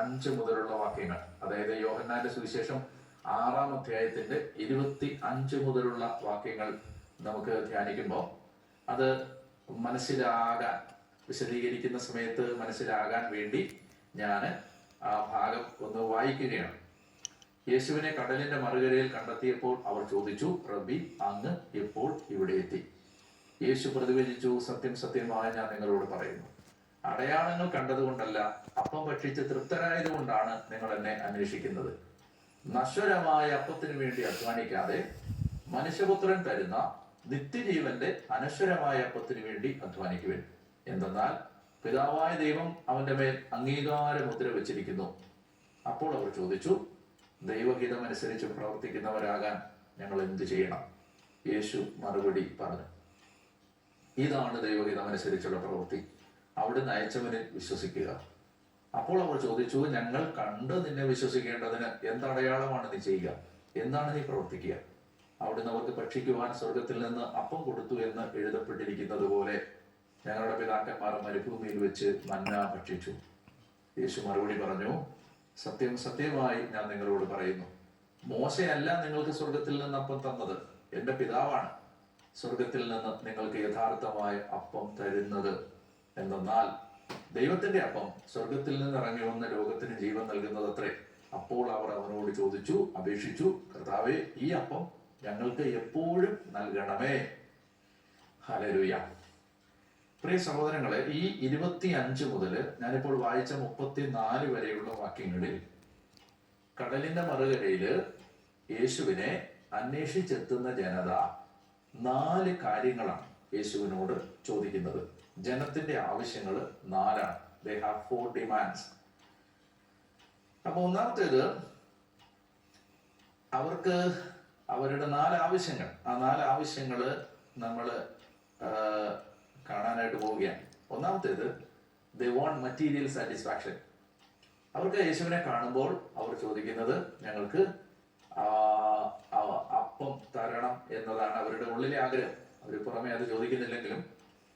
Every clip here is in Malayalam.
5 മുതലുള്ള വാക്യങ്ങൾ, അതായത് യോഹന്നാന്റെ സുവിശേഷം 6-ാം അധ്യായത്തിന്റെ 25 മുതലുള്ള വാക്യങ്ങൾ നമുക്ക് ധ്യാനിക്കുമ്പോൾ അത് മനസ്സിലാകാൻ, വിശദീകരിക്കുന്ന സമയത്ത് മനസ്സിലാകാൻ വേണ്ടി ഞാൻ ആ ഭാഗം ഒന്ന് വായിക്കുകയാണ്. യേശുവിനെ കടലിന്റെ മറുകരയിൽ കണ്ടെത്തിയപ്പോൾ അവർ ചോദിച്ചു, റബ്ബി, അങ്ങ് എപ്പോൾ ഇവിടെ എത്തി? യേശു പ്രതിവചിച്ചു, സത്യം സത്യമായി ഞാൻ നിങ്ങളോട് പറയുന്നു, അടയാളങ്ങൾ കണ്ടതുകൊണ്ടല്ല, അപ്പം ഭക്ഷിച്ച് തൃപ്തരായതുകൊണ്ടാണ് നിങ്ങൾ എന്നെ അന്വേഷിക്കുന്നത്. നശ്വരമായ അപ്പത്തിനു വേണ്ടി അധ്വാനിക്കാതെ മനുഷ്യപുത്രൻ തരുന്ന നിത്യജീവന്റെ അനശ്വരമായ അപ്പത്തിനു വേണ്ടി അധ്വാനിക്കുവിൻ. എന്തെന്നാൽ പിതാവായ ദൈവം അവന്റെ മേൽ അംഗീകാര മുദ്ര വെച്ചിരിക്കുന്നു. അപ്പോൾ അവർ ചോദിച്ചു, ദൈവഹിതം അനുസരിച്ച് പ്രവർത്തിക്കുന്നവരാകാൻ ഞങ്ങൾ എന്തു ചെയ്യണം? യേശു മറുപടി പറഞ്ഞു, ഇതാണ് ദൈവഹിതം അനുസരിച്ചുള്ള പ്രവൃത്തി, അവിടുന്ന് അയച്ചവനിൽ വിശ്വസിക്കുക. അപ്പോൾ അവർ ചോദിച്ചു, ഞങ്ങൾ കണ്ട് നിന്നെ വിശ്വസിക്കേണ്ടതിന് എന്തടയാളമാണ് നീ ചെയ്യുക? എന്താണ് നീ പ്രവർത്തിക്കുക? അവിടുന്ന് അവർക്ക് ഭക്ഷിക്കുവാൻ സ്വർഗത്തിൽ നിന്ന് അപ്പം കൊടുത്തു എന്ന് എഴുതപ്പെട്ടിരിക്കുന്നത് പോലെ ഞങ്ങളുടെ പിതാക്കന്മാർ മരുഭൂമിയിൽ വെച്ച് മന്ന ഭക്ഷിച്ചു. യേശു മറുപടി പറഞ്ഞു, സത്യം സത്യമായി ഞാൻ നിങ്ങളോട് പറയുന്നു, മോശയല്ല നിങ്ങൾക്ക് സ്വർഗത്തിൽ നിന്ന് അപ്പം തന്നത്, എന്റെ പിതാവാണ് സ്വർഗത്തിൽ നിന്ന് നിങ്ങൾക്ക് യഥാർത്ഥമായ അപ്പം തരുന്നത്. എന്തെന്നാൽ ദൈവത്തിന്റെ അപ്പം സ്വർഗത്തിൽ നിന്ന് ഇറങ്ങി വന്ന ലോകത്തിന് ജീവൻ നൽകുന്നത് അത്രേ. അപ്പോൾ അവർ അവനോട് ചോദിച്ചു, അപേക്ഷിച്ചു, കർത്താവേ, ഈ അപ്പം ഞങ്ങൾക്ക് എപ്പോഴും നൽകണമേ. ഹല്ലേലൂയ. പ്രിയ സഹോദരങ്ങളെ, ഈ 25 മുതൽ ഞാനിപ്പോൾ വായിച്ച 34 വരെയുള്ള വാക്യങ്ങളിൽ കടലിന്റെ മറുകരയില് യേശുവിനെ അന്വേഷിച്ചെത്തുന്ന ജനത 4 കാര്യങ്ങളാണ് യേശുവിനോട് ചോദിക്കുന്നത്. ജനത്തിന്റെ ആവശ്യങ്ങൾ 4ആണ്. They have 4 demands. അപ്പൊ ഒന്നാമത്തേത്, അവർക്ക് അവരുടെ 4 ആവശ്യങ്ങൾ. ആ 4 ആവശ്യങ്ങള് നമ്മൾ കാണാനായിട്ട് പോവുകയാണ്. ഒന്നാമത്തേത്, they want material satisfaction. അവർക്ക് യേശുവിനെ കാണുമ്പോൾ അവർ ചോദിക്കുന്നത്, ഞങ്ങൾക്ക് അപ്പം തരണം എന്നതാണ് അവരുടെ ഉള്ളിലെ ആഗ്രഹം. അവർ പുറമെ അത് ചോദിക്കുന്നില്ലെങ്കിലും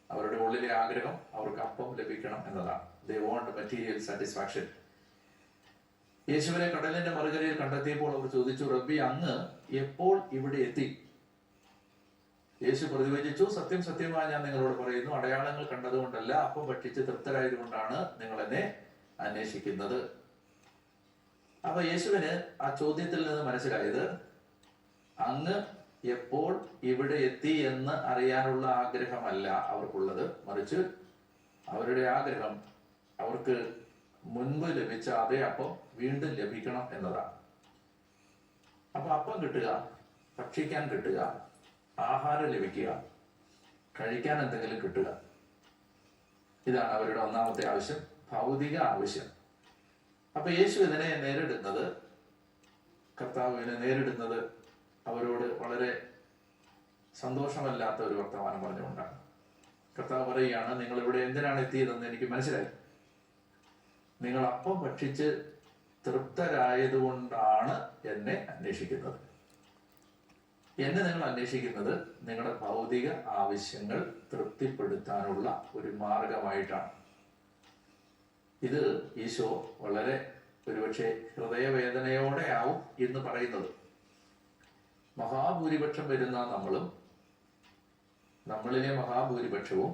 അവരുടെ ഉള്ളിലെ ആഗ്രഹം അവർക്ക് അപ്പം ലഭിക്കണം എന്നതാണ്. They want material satisfaction. യേശുവിനെ കടലിന്റെ മറുകരയിൽ കണ്ടെത്തിയപ്പോൾ അവർ ചോദിച്ചു, റബ്ബി, അങ്ങ് എപ്പോൾ ഇവിടെ എത്തി? യേശു പ്രതിവചിച്ചു, സത്യം സത്യമായി ഞാൻ നിങ്ങളോട് പറയുന്നു, അടയാളങ്ങൾ കണ്ടതുകൊണ്ടല്ല, അപ്പം ഭക്ഷിച്ച് തൃപ്തരായതുകൊണ്ടാണ് നിങ്ങൾ എന്നെ അന്വേഷിക്കുന്നത്. അപ്പൊ യേശുവിന് ആ ചോദ്യത്തിൽ നിന്ന് മനസ്സിലായത്, അങ്ങ് എപ്പോൾ ഇവിടെ എത്തി എന്ന് അറിയാനുള്ള ആഗ്രഹമല്ല അവർക്കുള്ളത്, മറിച്ച് അവരുടെ ആഗ്രഹം അവർക്ക് മുൻപ് ലഭിച്ച അതേ അപ്പം വീണ്ടും ലഭിക്കണം എന്നതാണ്. അപ്പൊ അപ്പം കിട്ടുക, ഭക്ഷിക്കാൻ കിട്ടുക, ആഹാരം ലഭിക്കുക, കഴിക്കാൻ എന്തെങ്കിലും കിട്ടുക, ഇതാണ് അവരുടെ ഒന്നാമത്തെ ആവശ്യം, ഭൗതിക ആവശ്യം. അപ്പൊ യേശു ഇതിനെ നേരിടുന്നത്, കർത്താവിനെ നേരിടുന്നത് അവരോട് വളരെ സന്തോഷമല്ലാത്ത ഒരു വർത്തമാനം പറഞ്ഞുകൊണ്ടാണ്. കർത്താവ് പറയുകയാണ്, നിങ്ങൾ ഇവിടെ എന്തിനാണ് എത്തിയതെന്ന് എനിക്ക് മനസ്സിലായി. നിങ്ങൾ അപ്പം ഭക്ഷിച്ച് തൃപ്തരായതുകൊണ്ടാണ് എന്നെ അന്വേഷിക്കുന്നത്. എന്നെ നിങ്ങൾ അന്വേഷിക്കുന്നത് നിങ്ങളുടെ ഭൗതിക ആവശ്യങ്ങൾ തൃപ്തിപ്പെടുത്താനുള്ള ഒരു മാർഗമായിട്ടാണ്. ഇത് ഈശോ വളരെ ഒരുപക്ഷെ ഹൃദയവേദനയോടെ ആവും എന്ന് പറയുന്നത്. മഹാഭൂരിപക്ഷം വരുന്ന നമ്മളിലെ മഹാഭൂരിപക്ഷവും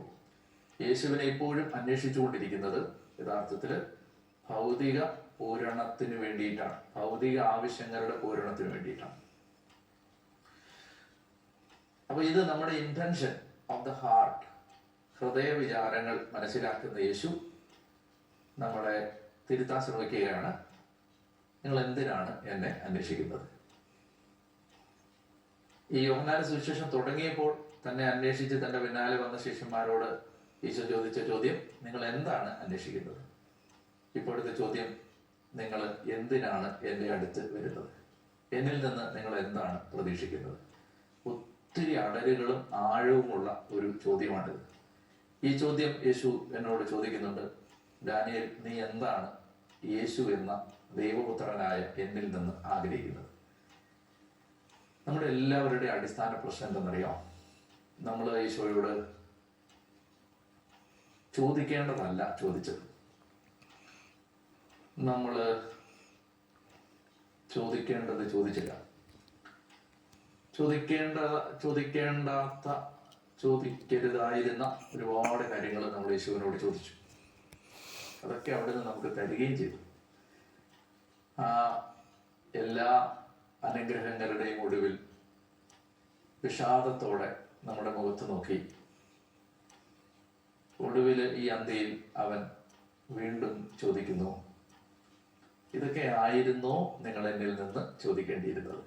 യേശുവിനെ ഇപ്പോഴും അന്വേഷിച്ചുകൊണ്ടിരിക്കുന്നത് യഥാർത്ഥത്തില് ഭൗതിക പൂരണത്തിന് വേണ്ടിയിട്ടാണ്, ഭൗതിക ആവശ്യങ്ങളുടെ പൂരണത്തിന് വേണ്ടിയിട്ടാണ്. അപ്പൊ ഇത് നമ്മുടെ ഇന്റൻഷൻ ഓഫ് ദ ഹാർട്ട്, ഹൃദയ വിചാരങ്ങൾ മനസ്സിലാക്കുന്ന യേശു നമ്മളെ തിരുത്താൻ ശ്രമിക്കുകയാണ്. നിങ്ങൾ എന്തിനാണ് എന്നെ അന്വേഷിക്കുന്നത്? ഈ യോഹന്നാന്റെ സുവിശേഷം തുടങ്ങിയപ്പോൾ തന്നെ അന്വേഷിച്ച് തന്റെ പിന്നാലെ വന്ന ശിഷ്യന്മാരോട് ഈശോ ചോദിച്ച ചോദ്യം, നിങ്ങൾ എന്താണ് അന്വേഷിക്കുന്നത്? ഇപ്പോഴത്തെ ചോദ്യം, നിങ്ങൾ എന്തിനാണ് എൻ്റെ അടുത്ത് വരുന്നത്? എന്നിൽ നിന്ന് നിങ്ങൾ എന്താണ് പ്രതീക്ഷിക്കുന്നത്? ഒത്തിരി അടരുകളും ആഴവുമുള്ള ഒരു ചോദ്യമാണിത്. ഈ ചോദ്യം യേശു എന്നോട് ചോദിക്കുന്നുണ്ട്, ഡാനിയേൽ, നീ എന്താണ് യേശു എന്ന ദൈവപുത്രനായ എന്നിൽ നിന്ന് ആഗ്രഹിക്കുന്നത്? നമ്മുടെ എല്ലാവരുടെ അടിസ്ഥാന പ്രശ്നം എന്തെന്നറിയാം? നമ്മൾ ഈശോയോട് ചോദിക്കേണ്ടതല്ല ചോദിച്ചത്. നമ്മൾ ചോദിക്കേണ്ടത് ചോദിച്ചില്ല, ചോദിക്കേണ്ടാത്ത ചോദിക്കരുതായിരുന്ന ഒരുപാട് കാര്യങ്ങൾ നമ്മൾ യേശുവിനോട് ചോദിച്ചു. അതൊക്കെ അവിടെ നിന്ന് നമുക്ക് തരികയും ചെയ്തു. ആ എല്ലാ അനുഗ്രഹങ്ങളുടെയും ഒടുവിൽ വിഷാദത്തോടെ നമ്മുടെ മുഖത്ത് നോക്കി ഒടുവിൽ ഈ അന്ത്യയിൽ അവൻ വീണ്ടും ചോദിക്കുന്നു, ഇതൊക്കെ ആയിരുന്നോ നിങ്ങൾ എന്നിൽ നിന്ന് ചോദിക്കേണ്ടിയിരുന്നത്?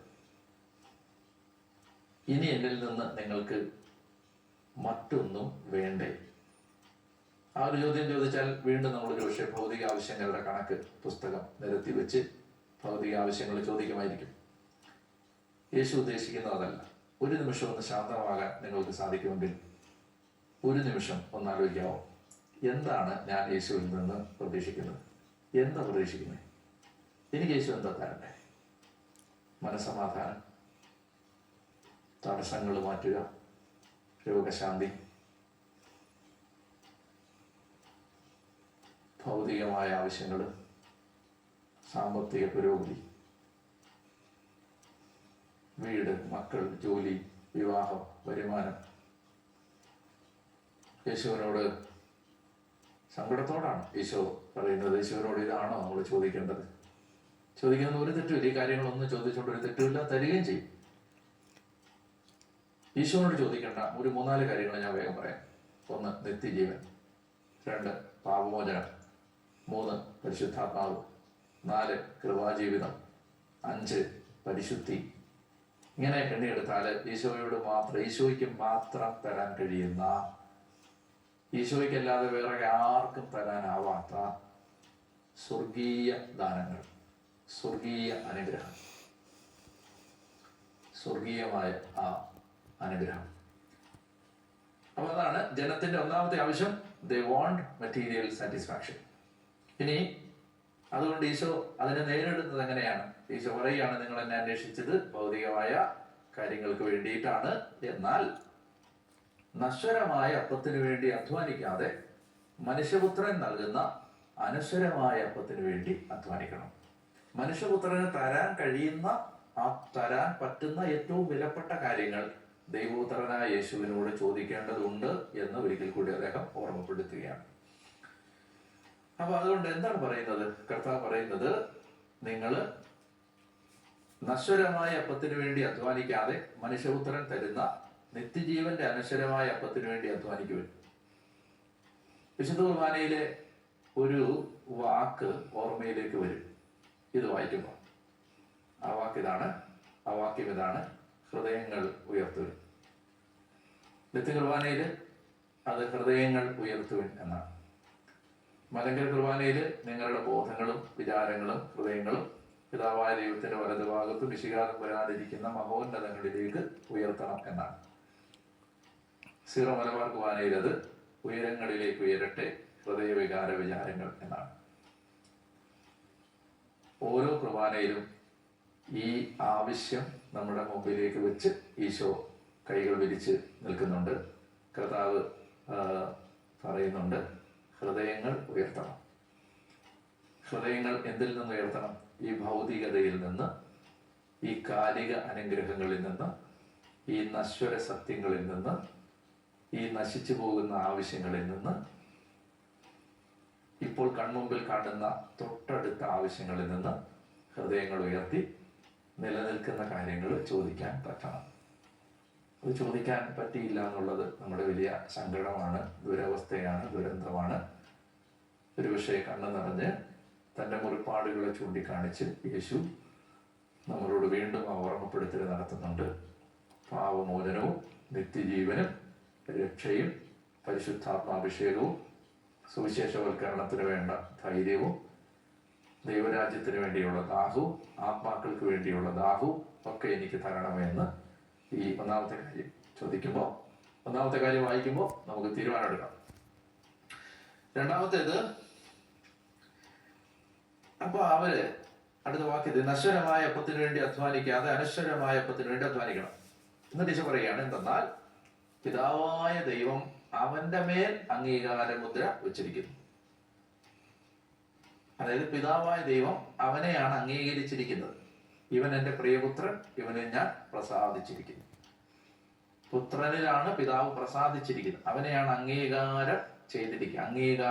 ഇനി എന്നിൽ നിന്ന് നിങ്ങൾക്ക് മറ്റൊന്നും വേണ്ടേ? ആ ഒരു ചോദ്യം ചോദിച്ചാൽ വീണ്ടും നമ്മളൊരു പക്ഷേ ഭൗതിക ആവശ്യങ്ങളുടെ കണക്ക് പുസ്തകം നിരത്തി വെച്ച് ഭൗതിക ആവശ്യങ്ങൾ ചോദിക്കുമായിരിക്കും. യേശു ഉദ്ദേശിക്കുന്നത് അതല്ല. ഒരു നിമിഷം ഒന്ന് ശാന്തമാകാൻ നിങ്ങൾക്ക് സാധിക്കുമെങ്കിൽ ഒരു നിമിഷം ഒന്നാലോചിക്കാമോ, എന്താണ് ഞാൻ യേശുവിൽ നിന്ന് പ്രതീക്ഷിക്കുന്നത്? എന്താ പ്രതീക്ഷിക്കുന്നത്? എനിക്ക് യേശു എന്താ തരണ്ടേ? മനസ്സമാധാനം, തടസ്സങ്ങൾ മാറ്റുക, രോഗശാന്തി, ഭൗതികമായ ആവശ്യങ്ങൾ, സാമ്പത്തിക പുരോഗതി, വീട്, മക്കൾ, ജോലി, വിവാഹം, വരുമാനം. യേശുവിനോട് സങ്കടത്തോടാണ് ഈശോ പറയുന്നത്. യേശുവിനോട് ഇതാണോ നമ്മൾ ചോദിക്കേണ്ടത്? ചോദിക്കുന്ന ഒരു തെറ്റുമില്ല. ഈ കാര്യങ്ങളൊന്നും ചോദിച്ചുകൊണ്ട് ഒരു തെറ്റുമില്ല, തരികയും ചെയ്യും. ഈശോനോട് ചോദിക്കേണ്ട ഒരു 3-4 കാര്യങ്ങൾ ഞാൻ വേഗം പറയാം. 1, നിത്യജീവൻ. 2, പാപമോചനം. 3, പരിശുദ്ധാത്മാവ്. 4, കൃപാജീവിതം. 5, പരിശുദ്ധി. ഇങ്ങനെ എണ്ണിയെടുത്താൽ ഈശോയ്ക്ക് മാത്രം തരാൻ കഴിയുന്ന, ഈശോയ്ക്കല്ലാതെ വേറെ ആർക്കും തരാനാവാത്ത സ്വർഗീയ ദാനങ്ങൾ, സ്വർഗീയ അനുഗ്രഹം, സ്വർഗീയമായ ആ അനുഗ്രഹം. അപ്പൊ അതാണ് ജനത്തിന്റെ ഒന്നാമത്തെ ആവശ്യം. They want material satisfaction. ഇനി അതുകൊണ്ട് ഈശോ അതിനെ നേരിടുന്നത് എങ്ങനെയാണ്? ഈശോ പറയുകയാണ്, നിങ്ങൾ എന്നെ അന്വേഷിച്ചത് ഭൗതികമായ കാര്യങ്ങൾക്ക് വേണ്ടിയിട്ടാണ്. എന്നാൽ നശ്വരമായ അപ്പത്തിന് വേണ്ടി അധ്വാനിക്കാതെ മനുഷ്യപുത്രൻ നൽകുന്ന അനശ്വരമായ അപ്പത്തിന് വേണ്ടി അധ്വാനിക്കണം. മനുഷ്യപുത്രന് തരാൻ കഴിയുന്ന, തരാൻ പറ്റുന്ന ഏറ്റവും വിലപ്പെട്ട കാര്യങ്ങൾ ദൈവപുത്രനായ യേശുവിനോട് ചോദിക്കേണ്ടതുണ്ട് എന്ന് ഒരിക്കൽ കൂടി അദ്ദേഹം ഓർമ്മപ്പെടുത്തുകയാണ്. അപ്പൊ അതുകൊണ്ട് എന്താണ് പറയുന്നത്? കർത്താവ് പറയുന്നത്, നിങ്ങൾ നശ്വരമായ അപ്പത്തിന് വേണ്ടി അധ്വാനിക്കാതെ മനുഷ്യപുത്രൻ തരുന്ന നിത്യജീവന്റെ അനശ്വരമായ അപ്പത്തിന് വേണ്ടി അധ്വാനിക്കുവിൻ. വിശുദ്ധ കുർബാനയിലെ ഒരു വാക്ക് ഓർമ്മയിലേക്ക് വരും ഇത് വായിക്കുമ്പോൾ. ആ വാക്യം ഇതാണ്, ഹൃദയങ്ങൾ ഉയർത്തുവിൻ. നിത്യ കുർബാനയിൽ അത് ഹൃദയങ്ങൾ ഉയർത്തുവിൻ എന്നാണ്. മലങ്കര കുർബാനയിൽ നിങ്ങളുടെ ബോധങ്ങളും വിചാരങ്ങളും ഹൃദയങ്ങളും പിതാവായ ദൈവത്തിന്റെ വലതുഭാഗത്ത് വിശികാലം വരാതിരിക്കുന്ന മഹോന്നതങ്ങളിലേക്ക് ഉയർത്തണം എന്നാണ്. സീറോ മലബാർ കുർബാനയിൽ അത് ഉയരങ്ങളിലേക്ക് ഉയരട്ടെ ഹൃദയവികാര വിചാരങ്ങൾ എന്നാണ്. ഓരോ കുർബാനയിലും ഈ ആവശ്യം നമ്മുടെ മുമ്പിലേക്ക് വെച്ച് ഈശോ കൈകൾ വിരിച്ച് നിൽക്കുന്നുണ്ട്. കർത്താവ് പറയുന്നുണ്ട്, ഹൃദയങ്ങൾ ഉയർത്തണം. ഹൃദയങ്ങൾ എന്തിൽ നിന്ന് ഉയർത്തണം? ഈ ഭൗതികതയിൽ നിന്ന്, ഈ കാലിക അനുഗ്രഹങ്ങളിൽ നിന്ന്, ഈ നശ്വര സത്യങ്ങളിൽ നിന്ന്, ഈ നശിച്ചു പോകുന്ന ആവശ്യങ്ങളിൽ നിന്ന്, ഇപ്പോൾ കൺമുമ്പിൽ കാണുന്ന തൊട്ടടുത്ത ആവശ്യങ്ങളിൽ നിന്ന് ഹൃദയങ്ങൾ ഉയർത്തി നിലനിൽക്കുന്ന കാര്യങ്ങൾ ചോദിക്കാൻ പറ്റണം. അത് ചോദിക്കാൻ പറ്റിയില്ല എന്നുള്ളത് നമ്മുടെ വലിയ സങ്കടമാണ്, ദുരവസ്ഥയാണ്, ദുരന്തമാണ്. ഒരുപക്ഷെ കണ്ണു നിറഞ്ഞ് തൻ്റെ മുറിപ്പാടുകളെ ചൂണ്ടിക്കാണിച്ച് യേശു നമ്മളോട് വീണ്ടും ആ ഓർമ്മപ്പെടുത്തൽ നടത്തുന്നുണ്ട്. പാപമോചനവും നിത്യജീവനും രക്ഷയും പരിശുദ്ധാത്മാഭിഷേകവും സുവിശേഷവൽക്കരണത്തിന് വേണ്ട ധൈര്യവും ദൈവരാജ്യത്തിന് വേണ്ടിയുള്ള ദാഹവും ആത്മാക്കൾക്ക് വേണ്ടിയുള്ള ദാഹവും ഒക്കെ എനിക്ക് തരണമെന്ന് ഈ ഒന്നാമത്തെ കാര്യം ചോദിക്കുമ്പോൾ, ഒന്നാമത്തെ കാര്യം വായിക്കുമ്പോൾ നമുക്ക് തീരുമാനമെടുക്കാം. രണ്ടാമത്തേത്, അപ്പൊ അവര് അടുത്ത വാക്യത്തിൽ നശ്വരമായ അപ്പത്തിന് വേണ്ടി അധ്വാനിക്കാതെ അനശ്വരമായ അപ്പത്തിന് വേണ്ടി അധ്വാനിക്കണം. എന്നിട്ട് ഈശോ പറയുകയാണ്, എന്തെന്നാൽ പിതാവായ ദൈവം അവന്റെ മേൽ അംഗീകാര മുദ്ര വെച്ചിരിക്കുന്നു. അതായത് പിതാവായ ദൈവം അവനെയാണ് അംഗീകരിച്ചിരിക്കുന്നത്. ഇവൻ എൻ്റെ പ്രിയപുത്രൻ, ഇവനെ ഞാൻ പ്രസാദിച്ചിരിക്കുന്നു. പുത്രനിലാണ് പിതാവ് പ്രസാദിച്ചിരിക്കുന്നത്, അവനെയാണ് അംഗീകാരം ചെയ്തിരിക്കുക. അംഗീകാരം